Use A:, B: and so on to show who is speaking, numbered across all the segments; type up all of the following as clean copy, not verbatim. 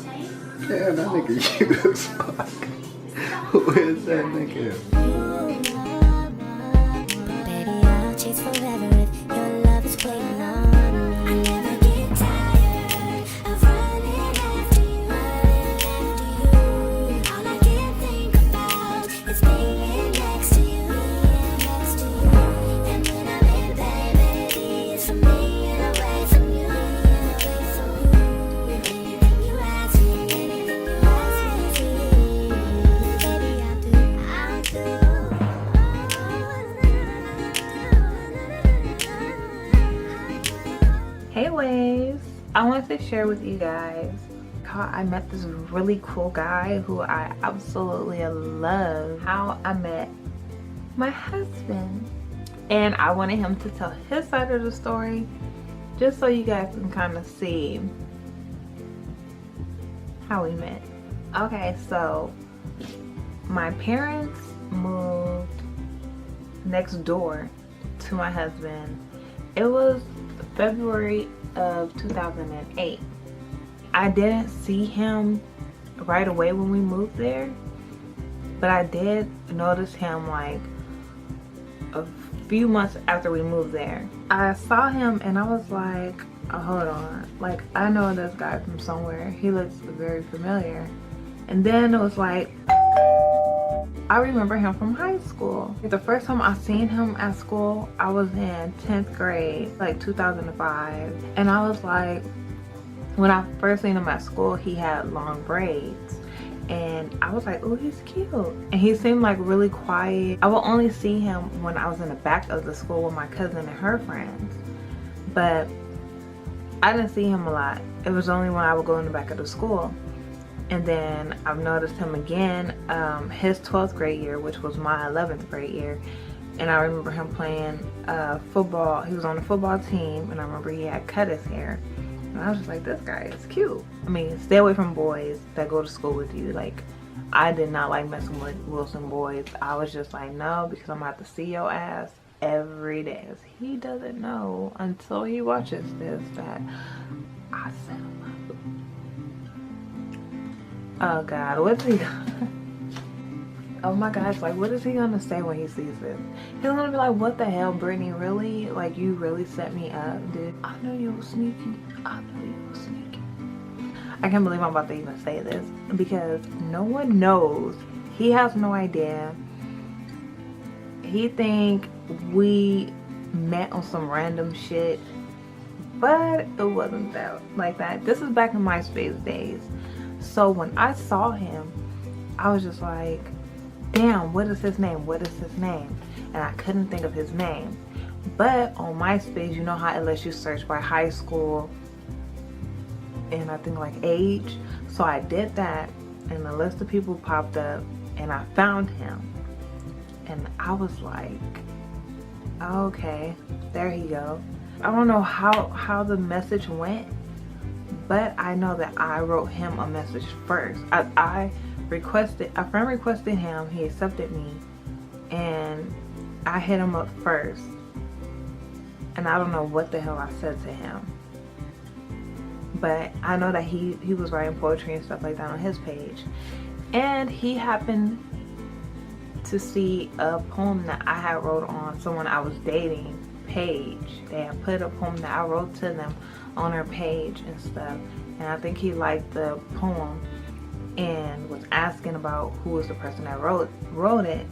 A: Damn, that nigga cute as fuck. Who is that nigga?
B: Baby, I'll chase forever if your love is waiting on me. I never get tired of running after you, All I can think about is being next to you, And when I'm in bed, baby, it's for me and away from you, Anything you ask me, baby, I'll do.
C: Hey waves, I wanted to share with you guys how I met this really cool guy who I absolutely love. How I met my husband, and I wanted him to tell his side of the story just so you guys can kind of see how we met. Okay, so my parents moved next door to my husband. It was February of 2008. I didn't see him right away when we moved there, but I did notice him like a few months after we moved there. I saw him and I was like, oh, hold on, like I know this guy from somewhere. He looks very familiar. And then it was like, I remember him from high school. The first time I seen him at school, I was in 10th grade, like 2005. And I was like, when I first seen him at school, he had long braids. And I was like, oh, he's cute. And he seemed like really quiet. I would only see him when I was in the back of the school with my cousin and her friends. But I didn't see him a lot. It was only when I would go in the back of the school. And then I've noticed him again his 12th grade year, which was my 11th grade year. And I remember him playing football. He was on the football team, and I remember he had cut his hair. And I was just like, this guy is cute. I mean, stay away from boys that go to school with you. Like, I did not like messing with Wilson boys. I was just like, no, because I'm about to see your ass every day. He doesn't know until he watches this that I set him up. Oh God, what's he oh my gosh, like what is he gonna say when he sees this? He's gonna be like, what the hell, Brittany, really? Like, you really set me up, dude. I know you were sneaky. I know you were sneaky. I can't believe I'm about to even say this because no one knows. He has no idea. He think we met on some random shit, but it wasn't that like that. This is back in MySpace days. So when I saw him, I was just like, damn, what is his name? What is his name? And I couldn't think of his name. But on MySpace, you know how it lets you search by high school and I think like age. So I did that and a list of people popped up and I found him. And I was like, okay, there he go. I don't know how the message went, but I know that I wrote him a message first. A friend requested him, he accepted me, and I hit him up first. And I don't know what the hell I said to him. But I know that he was writing poetry and stuff like that on his page. And he happened to see a poem that I had wrote on someone I was dating page. They had put a poem that I wrote to them on her page and stuff, and I think he liked the poem and was asking about who was the person that wrote it.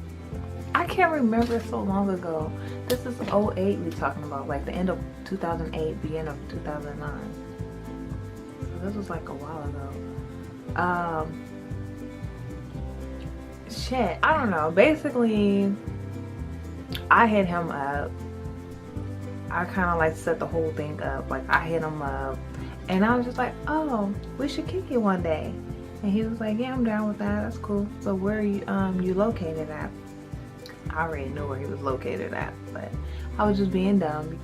C: I can't remember, so long ago. This is 08 we talking about, like the end of 2008, beginning of 2009. So this was like a while ago. Shit, I don't know. Basically, I hit him up. I kind of like set the whole thing up. Like, I hit him up and I was just like, oh, we should kick it one day. And he was like, yeah, I'm down with that. That's cool. So where are you located at? I already knew where he was located at, but I was just being dumb.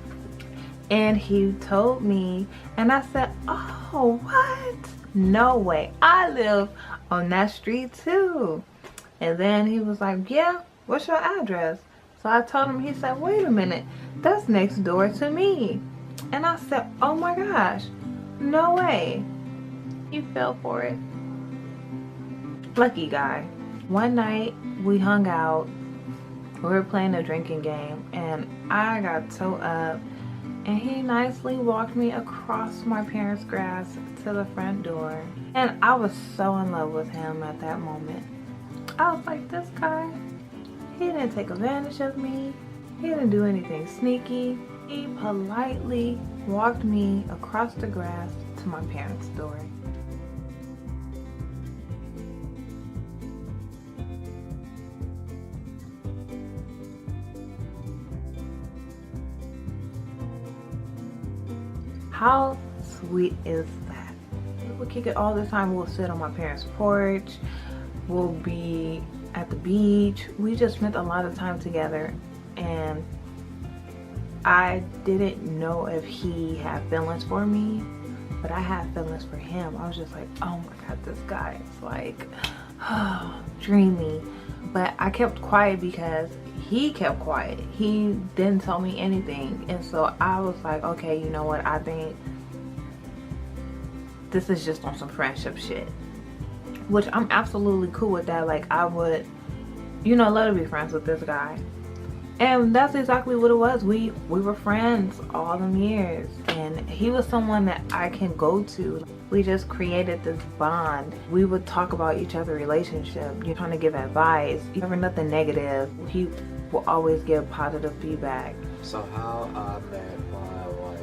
C: And he told me, and I said, oh, what? No way. I live on that street too. And then he was like, yeah, what's your address? So I told him. He said, wait a minute, that's next door to me. And I said, oh my gosh, no way. he fell for it. Lucky guy. One night we hung out, we were playing a drinking game, and I got so up, and he nicely walked me across my parents' grass to the front door. And I was so in love with him at that moment. I was like, this guy, he didn't take advantage of me. He didn't do anything sneaky. He politely walked me across the grass to my parents' door. How sweet is that? We'll kick it all the time. We'll sit on my parents' porch. We'll be at the beach. We just spent a lot of time together, and I didn't know if he had feelings for me, but I had feelings for him. I was just like, oh my God, this guy is like, oh, dreamy. But I kept quiet because he kept quiet. He didn't tell me anything. And so I was like, okay, you know what? I think this is just on some friendship shit. Which I'm absolutely cool with that. Like, I would, you know, let her be friends with this guy. And that's exactly what it was. We were friends all them years. And he was someone that I can go to. We just created this bond. We would talk about each other's relationship. You're trying to give advice. Never nothing negative. He will always give positive feedback.
D: So how I met my wife,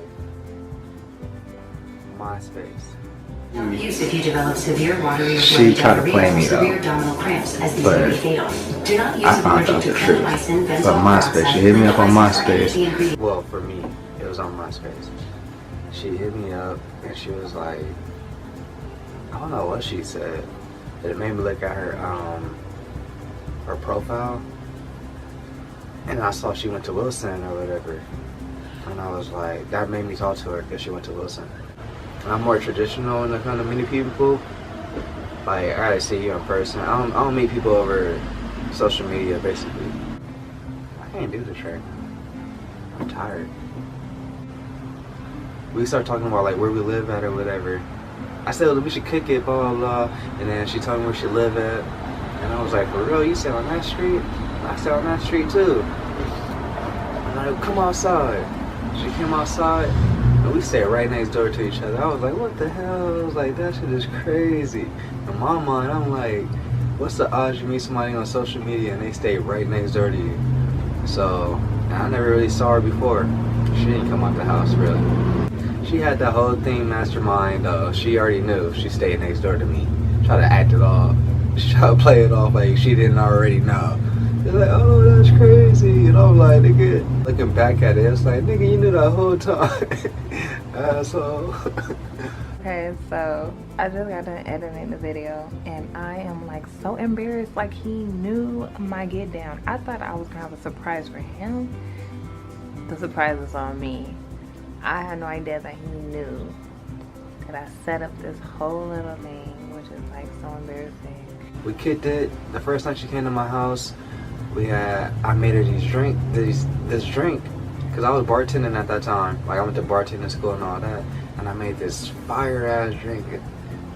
D: MySpace.
E: Use if you develop severe watery or
A: She
E: bloody
A: tried to play
E: diarrhea,
A: me,
E: severe
A: though.
E: abdominal cramps, as these
A: But
E: may be fatal. Do not use
A: I found out the truth. But MySpace, she hit me up on MySpace.
D: Well, for me, it was on MySpace. She hit me up and she was like, I don't know what she said, but it made me look at her profile, and I saw she went to Wilson or whatever, and I was like, that made me talk to her because she went to Wilson. I'm more traditional when it comes to meeting people. Like, I gotta see you in person. I don't meet people over social media, basically. I can't do this right now. I'm tired. We started talking about like where we live at or whatever. I said, well, we should kick it, blah, blah, blah. And then she told me where she lived at. And I was like, for real, you stay on that street? I stay on that street too. And I like, come outside. She came outside, and we stayed right next door to each other. I was like, what the hell? I was like, that shit is crazy. In my mind, I'm like, what's the odds you meet somebody on social media and they stay right next door to you? So, I never really saw her before. She didn't come out the house, really. She had that whole thing mastermind. She already knew she stayed next door to me. Try to act it off. She tried to play it off like she didn't already know. They're like, oh, that's crazy. And I'm like, nigga, looking back at it, it's like, nigga, you knew that whole time. Asshole.
C: Okay, so I just got done editing the video, and I am like so embarrassed. Like, he knew my get down. I thought I was gonna have a surprise for him. The surprise was on me. I had no idea that he knew that I set up this whole little thing, which is like so embarrassing.
D: We kicked it. The first time she came to my house, I made her this drink, because I was bartending at that time. Like, I went to bartending school and all that, and I made this fire ass drink,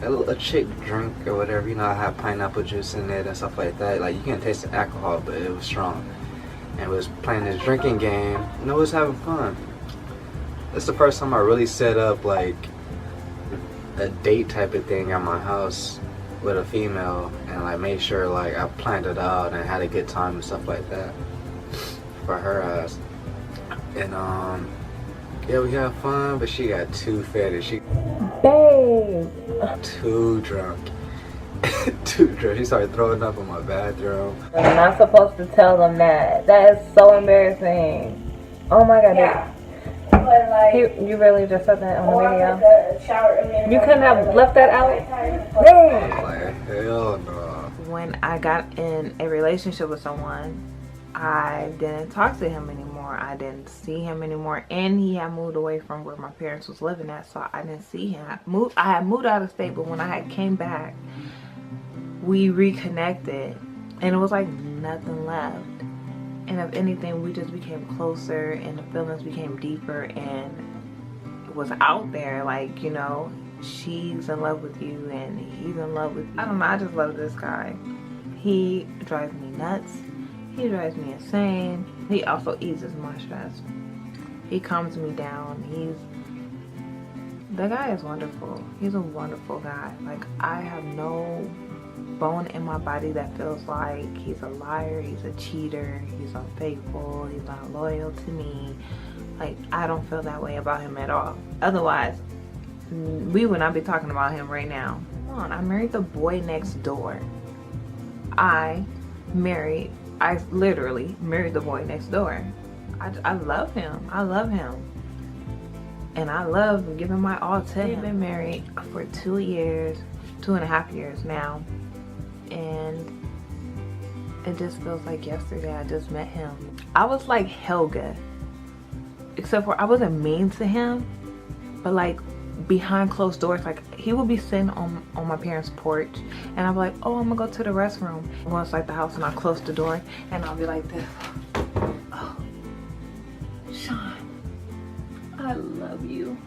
D: a chick drink or whatever. You know, I had pineapple juice in it and stuff like that. Like, you can't taste the alcohol, but it was strong. And we was playing this drinking game, and it was having fun. It's the first time I really set up like a date type of thing at my house with a female, and like made sure like I planned it out and had a good time and stuff like that for her ass. And yeah, we had fun, but she got too fat. She too drunk. Too drunk. She started throwing up in my bathroom.
C: I'm not supposed to tell them that. That is so embarrassing. Oh my god.
F: Yeah. But like,
C: You really just said that on the
F: I
C: video?
F: went to the shower and
C: You couldn't have left that out?
D: I
C: Dang.
D: was like, hell no.
C: When I got in a relationship with someone, I didn't talk to him anymore. I didn't see him anymore. And he had moved away from where my parents was living at, so I didn't see him. I had moved out of state, but when I had came back, we reconnected. And it was like nothing left. And if anything, we just became closer, and the feelings became deeper, and it was out there. Like, you know, she's in love with you and he's in love with you. I don't know, I just love this guy. He drives me nuts. He drives me insane. He also eases my stress. He calms me down. The guy is wonderful. He's a wonderful guy. Like, I have no bone in my body that feels like he's a liar, he's a cheater, he's unfaithful, he's not loyal to me. Like, I don't feel that way about him at all. Otherwise, we would not be talking about him right now. Come on, I married the boy next door. I literally married the boy next door. I love him. I love him. And I love giving my all to him. We've been married for 2.5 years now. And it just feels like yesterday I just met him. I was like Helga. Except for I wasn't mean to him. But like behind closed doors, like he would be sitting on my parents' porch. And I'd be like, oh, I'm gonna go to the restroom. I go inside the house and I close the door. And I'll be like this. Oh, Sean. I love you,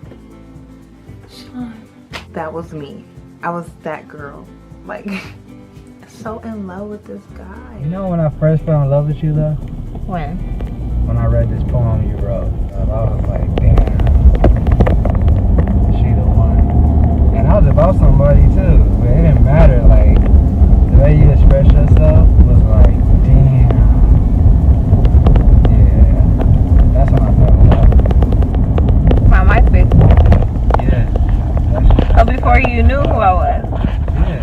C: Sean. That was me. I was that girl. Like, so in love with this guy.
D: You know when I first fell in love with you though?
C: When?
D: When I read this poem you wrote. I was like, damn, she the one. And I was about somebody too. But it didn't matter. Like, the way you express yourself was like, damn. Yeah. That's when I fell in love.
C: My MySpace.
D: Yeah.
C: Oh, before you knew who I was.
D: Yeah.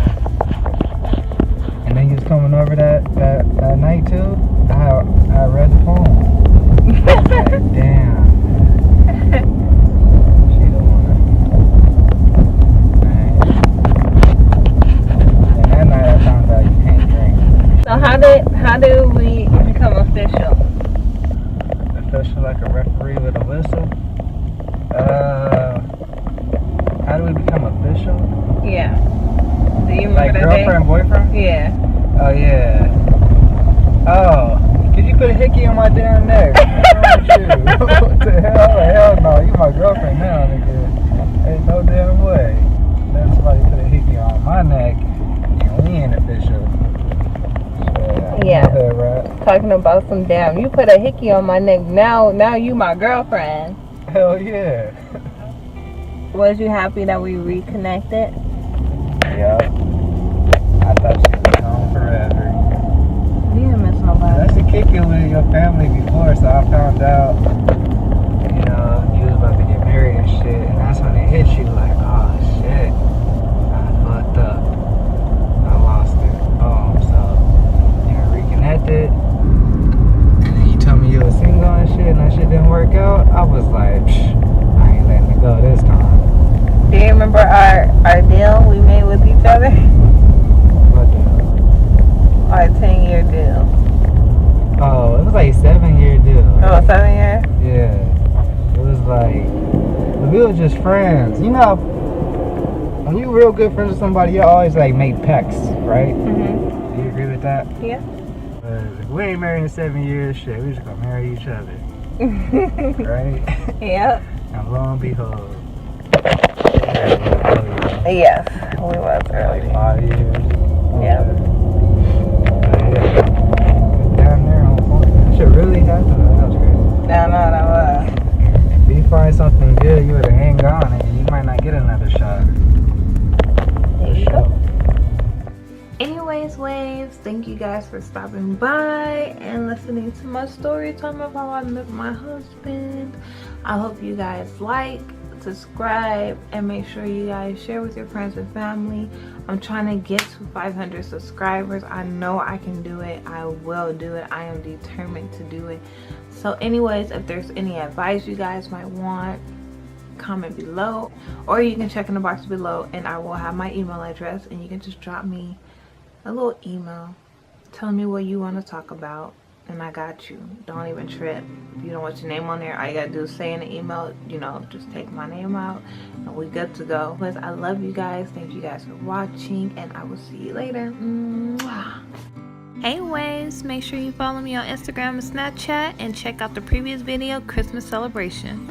D: And then you was coming over that night too. I read the poem. Like, damn. She the one. Man. And that night I found out you can't drink.
C: So how did we become official?
D: Official like a referee with a whistle. How do we become official?
C: Yeah. Do you remember
D: Like
C: that
D: girlfriend, boyfriend?
C: day? Yeah.
D: Oh yeah. Oh, could you put a hickey on my damn neck? What's wrong with you? What the hell? Hell no, you my girlfriend now, nigga. Ain't no damn way. Let somebody put a hickey on my neck and we ain't official.
C: Yeah.
D: Hood rat.
C: Talking about some damn. You put a hickey on my neck. Now you my girlfriend.
D: Hell yeah.
C: Was you happy that we reconnected?
D: Yup. I thought she was gone forever.
C: You didn't miss nobody.
D: That's a kick it with your family before, so I found out, you know, you was about to get married and shit, and that's when it hit you like, oh shit, I fucked up. I lost it. So you reconnected, and then you told me you were single and shit, and that shit didn't work out. I was like, psh, I ain't letting it go this time.
C: Do you remember our deal we made with each other?
D: What the hell?
C: Our 10-year deal.
D: Oh, it was like a 7-year deal.
C: Oh, 7 years?
D: Yeah. It was like, we were just friends. You know, when you real good friends with somebody, you always like make pecks, right?
C: Mm-hmm.
D: Do you agree with that?
C: Yeah.
D: If we ain't married in 7 years, shit, we just gonna marry each other. Right?
C: Yep.
D: And lo and behold.
C: Yes, we was early.
D: 5 years.
C: Yeah.
D: Damn near on point. That shit really happened. That was crazy.
C: I know that was.
D: If you find something good, you would hang on and you might not get another shot.
C: There you go. Anyways, waves, thank you guys for stopping by and listening to my story time of how I met my husband. I hope you guys like, subscribe, and make sure you guys share with your friends and family. I'm trying to get to 500 subscribers. I know I can do it. I will do it. I am determined to do it. So anyways, if there's any advice you guys might want, comment below, or you can check in the box below and I will have my email address and you can just drop me a little email telling me what you want to talk about and I got you. Don't even trip. If you don't want your name on there, all you gotta do is say in the email, you know, just take my name out and we good to go. Plus, I love you guys. Thank you guys for watching and I will see you later. Mwah. Hey waves, make sure you follow me on Instagram and Snapchat and check out the previous video, Christmas celebration.